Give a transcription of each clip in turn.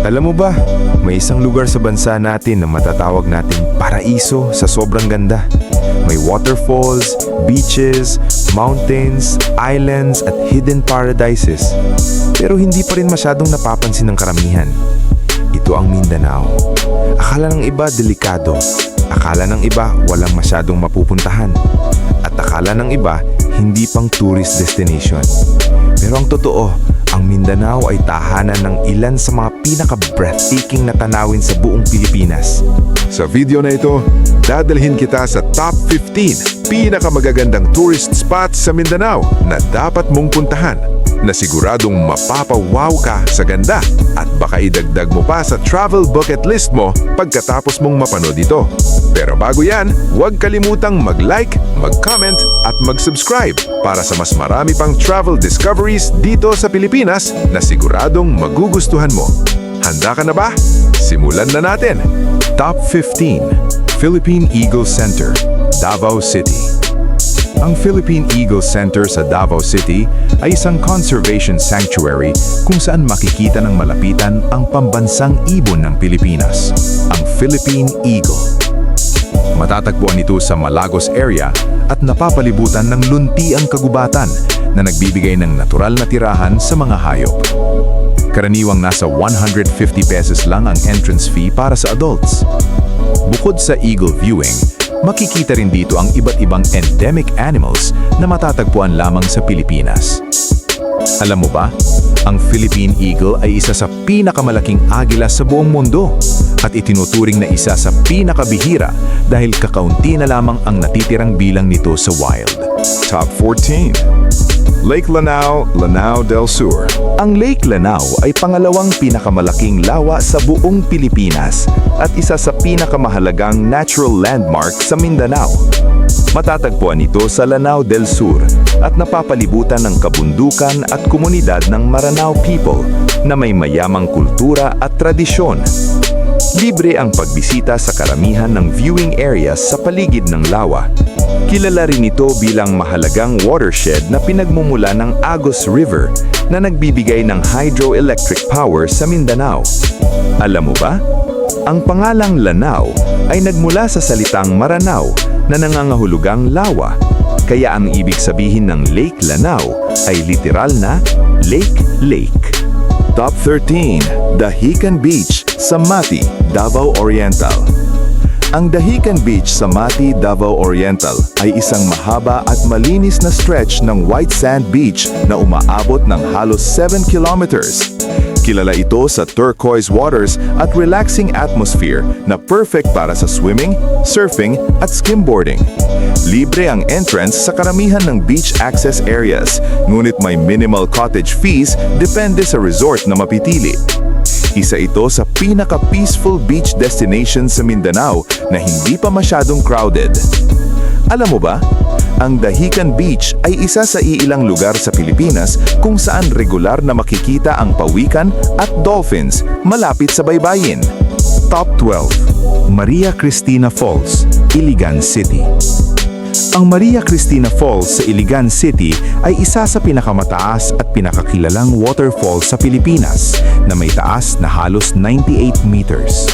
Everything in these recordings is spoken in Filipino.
Alam mo ba, may isang lugar sa bansa natin na matatawag nating paraiso sa sobrang ganda. May waterfalls, beaches, mountains, islands at hidden paradises. Pero hindi pa rin masyadong napapansin ng karamihan. Ito ang Mindanao. Akala ng iba delikado. Akala ng iba walang masyadong mapupuntahan. At akala ng iba hindi pang tourist destination. Pero ang totoo, ang Mindanao ay tahanan ng ilan sa mga pinaka-breathtaking na tanawin sa buong Pilipinas. Sa video na ito, dadalhin kita sa top 15 pinakamagagandang tourist spots sa Mindanao na dapat mong puntahan, na siguradong mapapawaw ka sa ganda at baka idagdag mo pa sa travel bucket list mo pagkatapos mong mapanood ito. Pero bago yan, huwag kalimutang mag-like, mag-comment at mag-subscribe para sa mas marami pang travel discoveries dito sa Pilipinas na siguradong magugustuhan mo. Handa ka na ba? Simulan na natin! Top 15. Philippine Eagle Center, Davao City. Ang Philippine Eagle Center sa Davao City ay isang conservation sanctuary kung saan makikita ng malapitan ang pambansang ibon ng Pilipinas, ang Philippine Eagle. Matatagpuan ito sa Malagos area at napapalibutan ng luntiang kagubatan na nagbibigay ng natural na tirahan sa mga hayop. Karaniwang nasa 150 pesos lang ang entrance fee para sa adults. Bukod sa eagle viewing, makikita rin dito ang iba't ibang endemic animals na matatagpuan lamang sa Pilipinas. Alam mo ba, ang Philippine Eagle ay isa sa pinakamalaking agila sa buong mundo at itinuturing na isa sa pinakabihira dahil kakaunti na lamang ang natitirang bilang nito sa wild. Top 14. Lake Lanao, Lanao del Sur. Ang Lake Lanao ay pangalawang pinakamalaking lawa sa buong Pilipinas at isa sa pinakamahalagang natural landmark sa Mindanao. Matatagpuan ito sa Lanao del Sur at napapalibutan ng kabundukan at komunidad ng Maranao people na may mayamang kultura at tradisyon. Libre ang pagbisita sa karamihan ng viewing areas sa paligid ng lawa. Kilala rin ito bilang mahalagang watershed na pinagmumula ng Agus River na nagbibigay ng hydroelectric power sa Mindanao. Alam mo ba? Ang pangalang Lanao ay nagmula sa salitang Maranao na nangangahulugang lawa. Kaya ang ibig sabihin ng Lake Lanao ay literal na lake. Top 13. Dahican Beach sa Mati, Davao Oriental. Ang Dahican Beach sa Mati, Davao Oriental ay isang mahaba at malinis na stretch ng white sand beach na umaabot ng halos 7 kilometers. Kilala ito sa turquoise waters at relaxing atmosphere na perfect para sa swimming, surfing at skimboarding. Libre ang entrance sa karamihan ng beach access areas, ngunit may minimal cottage fees depende sa resort na mapipili. Isa ito sa pinaka-peaceful beach destination sa Mindanao na hindi pa masyadong crowded. Alam mo ba, ang Dahican Beach ay isa sa iilang lugar sa Pilipinas kung saan regular na makikita ang pawikan at dolphins malapit sa baybayin. Top 12. Maria Cristina Falls, Iligan City. Ang Maria Cristina Falls sa Iligan City ay isa sa pinakamataas at pinakakilalang waterfall sa Pilipinas na may taas na halos 98 meters.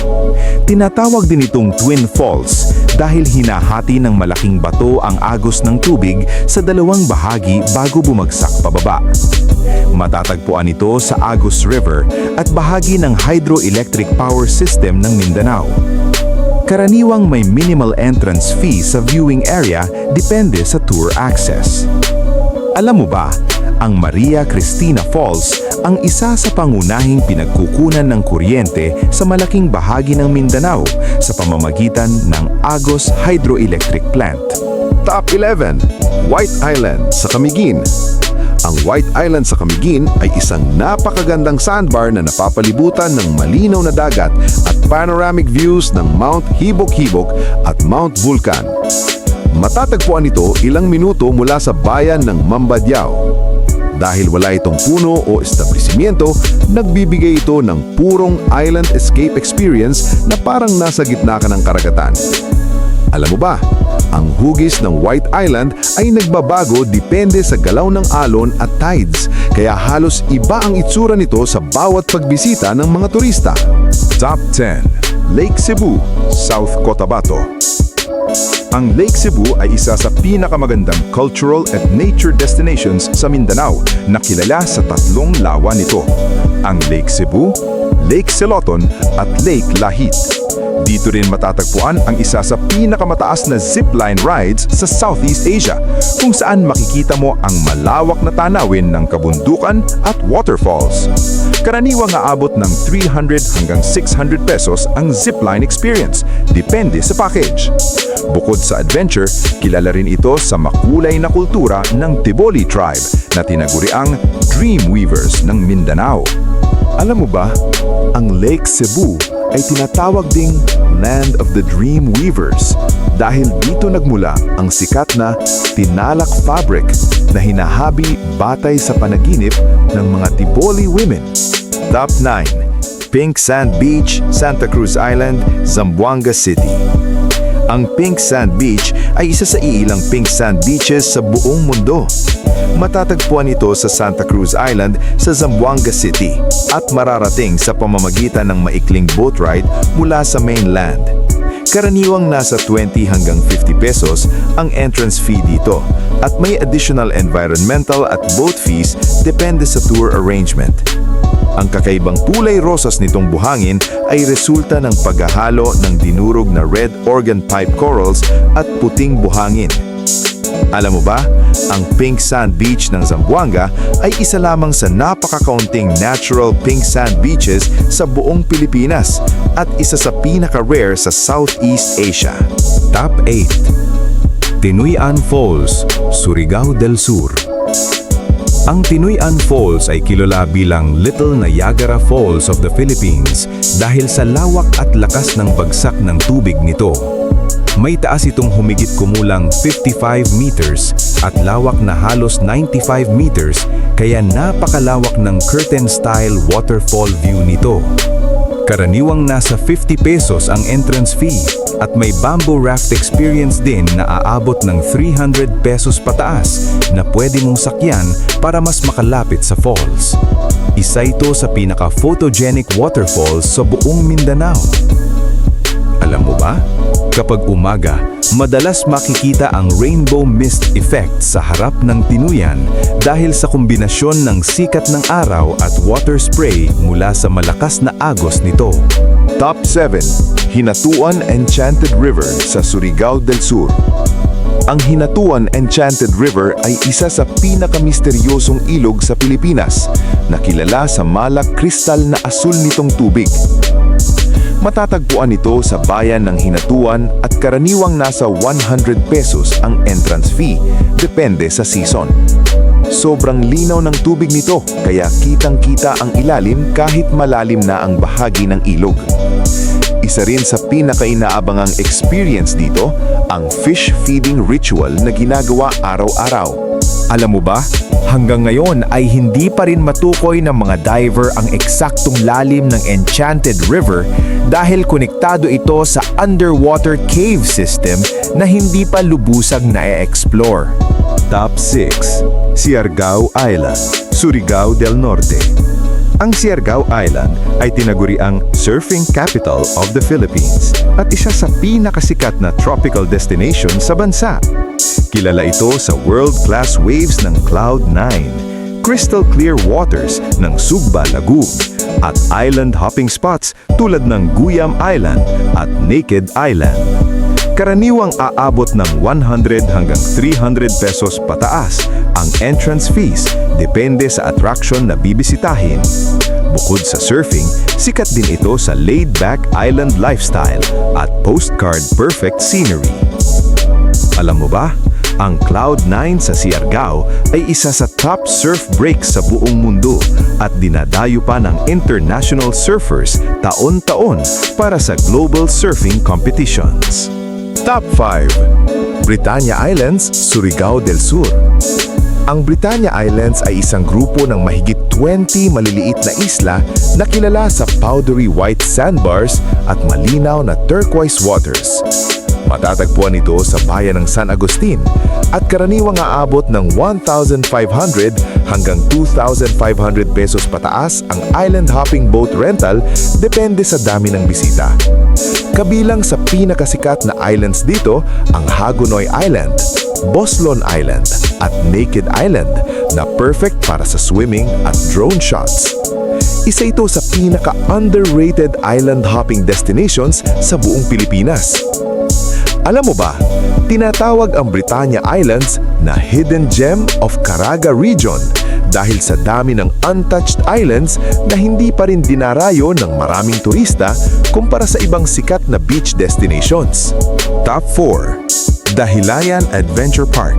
Tinatawag din itong Twin Falls dahil hinahati ng malaking bato ang agos ng tubig sa dalawang bahagi bago bumagsak pababa. Matatagpuan ito sa Agus River at bahagi ng hydroelectric power system ng Mindanao. Karaniwang may minimal entrance fee sa viewing area depende sa tour access. Alam mo ba, ang Maria Cristina Falls ang isa sa pangunahing pinagkukunan ng kuryente sa malaking bahagi ng Mindanao sa pamamagitan ng Agos Hydroelectric Plant. Top 11. White Island sa Camiguin. Ang White Island sa Camiguin ay isang napakagandang sandbar na napapalibutan ng malinaw na dagat at panoramic views ng Mount Hibok-Hibok at Mount Vulcan. Matatagpuan ito ilang minuto mula sa bayan ng Mambadyaw. Dahil wala itong puno o establishmento, nagbibigay ito ng purong island escape experience na parang nasa gitna ka ng karagatan. Alam mo ba, ang hugis ng White Island ay nagbabago depende sa galaw ng alon at tides, kaya halos iba ang itsura nito sa bawat pagbisita ng mga turista. Top 10. Lake Cebu, South Cotabato. Ang Lake Cebu ay isa sa pinakamagandang cultural at nature destinations sa Mindanao na kilala sa tatlong lawa nito, ang Lake Cebu, Lake Seloton at Lake Lahit. Dito rin matatagpuan ang isa sa pinakamataas na zipline rides sa Southeast Asia, kung saan makikita mo ang malawak na tanawin ng kabundukan at waterfalls. Karaniwang aabot ng 300 hanggang 600 pesos ang zipline experience, depende sa package. Bukod sa adventure, kilala rin ito sa makulay na kultura ng Tiboli tribe na tinaguriang Dream Weavers ng Mindanao. Alam mo ba, ang Lake Cebu ay tinatawag ding Land of the Dream Weavers dahil dito nagmula ang sikat na tinalak fabric na hinahabi batay sa panaginip ng mga Tiboli women. Top 9. Pink Sand Beach, Santa Cruz Island, Zamboanga City. Ang Pink Sand Beach ay isa sa iilang pink sand beaches sa buong mundo. Matatagpuan ito sa Santa Cruz Island sa Zamboanga City at mararating sa pamamagitan ng maikling boat ride mula sa mainland. Karaniwang nasa 20 hanggang 50 pesos ang entrance fee dito at may additional environmental at boat fees depende sa tour arrangement. Ang kakaibang kulay rosas nitong buhangin ay resulta ng paghahalo ng dinurog na red organ pipe corals at puting buhangin. Alam mo ba, ang Pink Sand Beach ng Zamboanga ay isa lamang sa napakakaunting natural pink sand beaches sa buong Pilipinas at isa sa pinaka-rare sa Southeast Asia. Top 8. Tinuyan Falls, Surigao del Sur. Ang Tinuyan Falls ay kilala bilang Little Niagara Falls of the Philippines dahil sa lawak at lakas ng bagsak ng tubig nito. May taas itong humigit kumulang 55 meters at lawak na halos 95 meters, kaya napakalawak ng curtain-style waterfall view nito. Karaniwang nasa 50 pesos ang entrance fee at may bamboo raft experience din na aabot ng 300 pesos pataas na pwede mong sakyan para mas makalapit sa falls. Isa ito sa pinaka-photogenic waterfalls sa buong Mindanao. Alam mo ba? Kapag umaga, madalas makikita ang rainbow mist effect sa harap ng Tinuyan dahil sa kombinasyon ng sikat ng araw at water spray mula sa malakas na agos nito. Top 7. Hinatuan Enchanted River sa Surigao del Sur. Ang Hinatuan Enchanted River ay isa sa pinakamisteryosong ilog sa Pilipinas na kilala sa malak kristal na asul nitong tubig. Matatagpuan ito sa bayan ng Hinatuan at karaniwang nasa 100 pesos ang entrance fee, depende sa season. Sobrang linaw ng tubig nito kaya kitang-kita ang ilalim kahit malalim na ang bahagi ng ilog. Isa rin sa pinakainaabangang experience dito, ang fish feeding ritual na ginagawa araw-araw. Alam mo ba, hanggang ngayon ay hindi pa rin matukoy ng mga diver ang eksaktong lalim ng Enchanted River dahil konektado ito sa underwater cave system na hindi pa lubusag na-explore. Top 6. Siargao Island, Surigao del Norte. Ang Siargao Island ay tinaguriang surfing capital of the Philippines at isa sa pinakasikat na tropical destination sa bansa. Kilala ito sa world-class waves ng Cloud9, crystal clear waters ng Sugba Lagoon, at island hopping spots tulad ng Guyam Island at Naked Island. Karaniwang aabot ng 100 hanggang 300 pesos pataas ang entrance fees, depende sa attraction na bibisitahin. Bukod sa surfing, sikat din ito sa laid-back island lifestyle at postcard-perfect scenery. Alam mo ba, ang Cloud9 sa Siargao ay isa sa top surf breaks sa buong mundo at dinadayo pa ng international surfers taon-taon para sa global surfing competitions. Top 5. Britannia Islands, Surigao del Sur. Ang Britannia Islands ay isang grupo ng mahigit 20 maliliit na isla na kilala sa powdery white sandbars at malinaw na turquoise waters. Matatagpuan ito sa bayan ng San Agustin at karaniwang aabot ng 1,500 hanggang 2,500 pesos pataas ang island hopping boat rental depende sa dami ng bisita. Kabilang sa pinakasikat na islands dito ang Hagonoy Island, Boslon Island at Naked Island na perfect para sa swimming at drone shots. Isa ito sa pinaka-underrated island hopping destinations sa buong Pilipinas. Alam mo ba, tinatawag ang Britannia Islands na Hidden Gem of Caraga Region dahil sa dami ng untouched islands na hindi pa rin dinarayo ng maraming turista kumpara sa ibang sikat na beach destinations. Top 4. Dahilayan Adventure Park.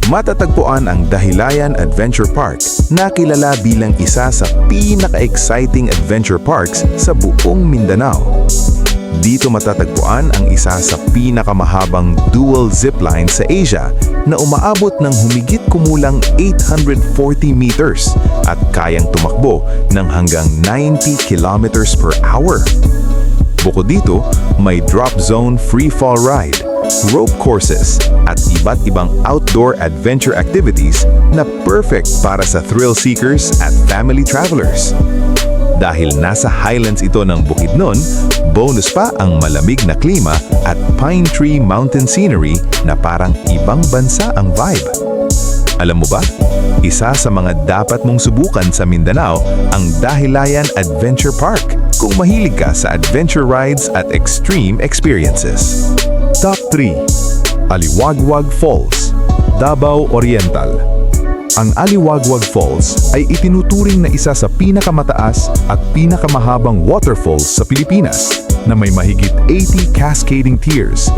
Matatagpuan ang Dahilayan Adventure Park na kilala bilang isa sa pinaka-exciting adventure parks sa buong Mindanao. Dito matatagpuan ang isa sa pinakamahabang dual zipline sa Asia na umaabot ng humigit kumulang 840 meters at kayang tumakbo ng hanggang 90 kilometers per hour. Bukod dito, may drop zone free fall ride, rope courses at iba't ibang outdoor adventure activities na perfect para sa thrill seekers at family travelers. Dahil nasa highlands ito ng Bukidnon, bonus pa ang malamig na klima at pine tree mountain scenery na parang ibang bansa ang vibe. Alam mo ba, isa sa mga dapat mong subukan sa Mindanao ang Dahilayan Adventure Park kung mahilig ka sa adventure rides at extreme experiences. Top 3. Aliwagwag Falls, Davao Oriental. Ang Aliwagwag Falls ay itinuturing na isa sa pinakamataas at pinakamahabang waterfalls sa Pilipinas na may mahigit 80 cascading tiers.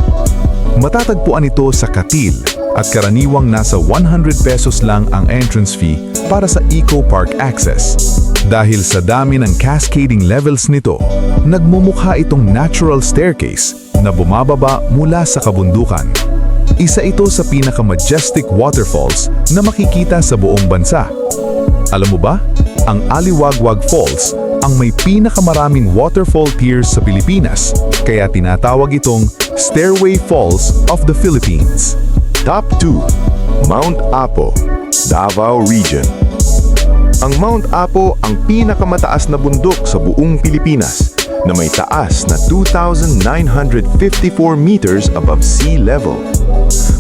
Matatagpuan ito sa Katil at karaniwang nasa 100 pesos lang ang entrance fee para sa Eco Park access. Dahil sa dami ng cascading levels nito, nagmumukha itong natural staircase na bumababa mula sa kabundukan. Isa ito sa pinaka-majestic waterfalls na makikita sa buong bansa. Alam mo ba, ang Aliwagwag Falls ang may pinakamaraming waterfall tiers sa Pilipinas, kaya tinatawag itong Stairway Falls of the Philippines. Top 2. Mount Apo, Davao Region. Ang Mount Apo ang pinakamataas na bundok sa buong Pilipinas na may taas na 2,954 meters above sea level.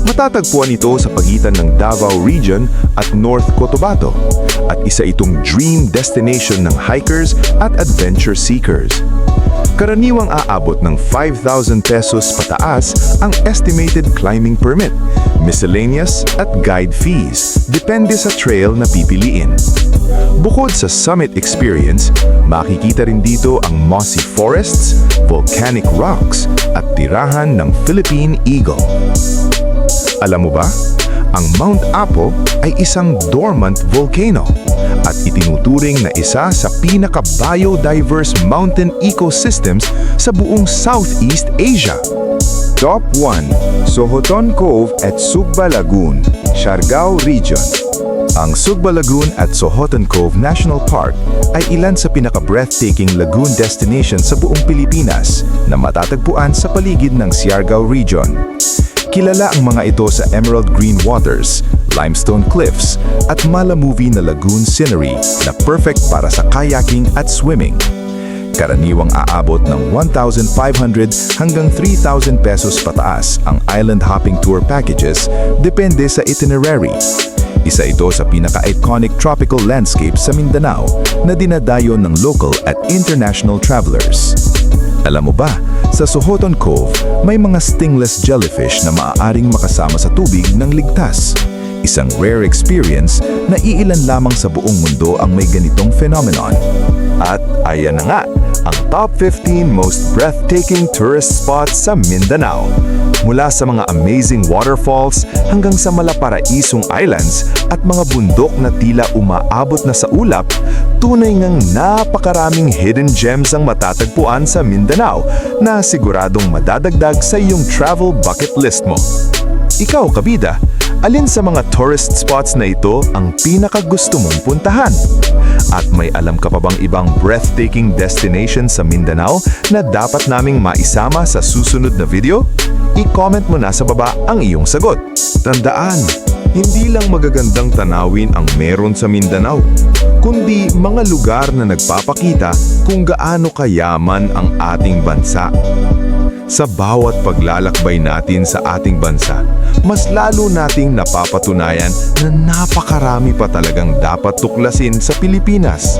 Matatagpuan ito sa pagitan ng Davao Region at North Cotabato at isa itong dream destination ng hikers at adventure seekers. Karaniwang aabot ng 5,000 pesos pataas ang estimated climbing permit, miscellaneous at guide fees, depende sa trail na pipiliin. Bukod sa summit experience, makikita rin dito ang mossy forests, volcanic rocks at tirahan ng Philippine Eagle. Alam mo ba, ang Mount Apo ay isang dormant volcano at itinuturing na isa sa pinaka-biodiverse mountain ecosystems sa buong Southeast Asia. Top 1. Sohoton Cove at Sugba Lagoon, Siargao Region. Ang Sugba Lagoon at Sohoton Cove National Park ay ilan sa pinaka-breathtaking lagoon destination sa buong Pilipinas na matatagpuan sa paligid ng Siargao Region. Kilala ang mga ito sa emerald green waters, limestone cliffs, at malamovie na lagoon scenery na perfect para sa kayaking at swimming. Karaniwang aabot ng 1,500 hanggang 3,000 pesos pataas ang island hopping tour packages depende sa itinerary. Isa ito sa pinaka-iconic tropical landscape sa Mindanao na dinadayo ng local at international travelers. Alam mo ba, sa Sohoton Cove, may mga stingless jellyfish na maaaring makasama sa tubig ng ligtas. Isang rare experience na iilan lamang sa buong mundo ang may ganitong phenomenon. At ayan na nga, ang top 15 most breathtaking tourist spots sa Mindanao. Mula sa mga amazing waterfalls hanggang sa malaparaisong islands at mga bundok na tila umaabot na sa ulap, tunay ngang napakaraming hidden gems ang matatagpuan sa Mindanao na siguradong madadagdag sa iyong travel bucket list mo. Ikaw, kabida, Alin sa mga tourist spots na ito ang pinakagusto mong puntahan? At may alam ka pa bang ibang breathtaking destination sa Mindanao na dapat naming maisama sa susunod na video? I-comment mo na sa baba ang iyong sagot. Tandaan, hindi lang magagandang tanawin ang meron sa Mindanao, kundi mga lugar na nagpapakita kung gaano kayaman ang ating bansa. Sa bawat paglalakbay natin sa ating bansa, mas lalo nating napapatunayan na napakarami pa talagang dapat tuklasin sa Pilipinas.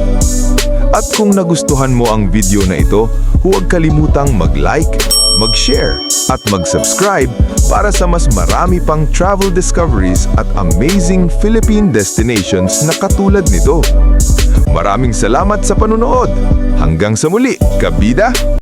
At kung nagustuhan mo ang video na ito, huwag kalimutang mag-like, mag-share, at mag-subscribe para sa mas marami pang travel discoveries at amazing Philippine destinations na katulad nito. Maraming salamat sa panunood. Hanggang sa muli, kabida!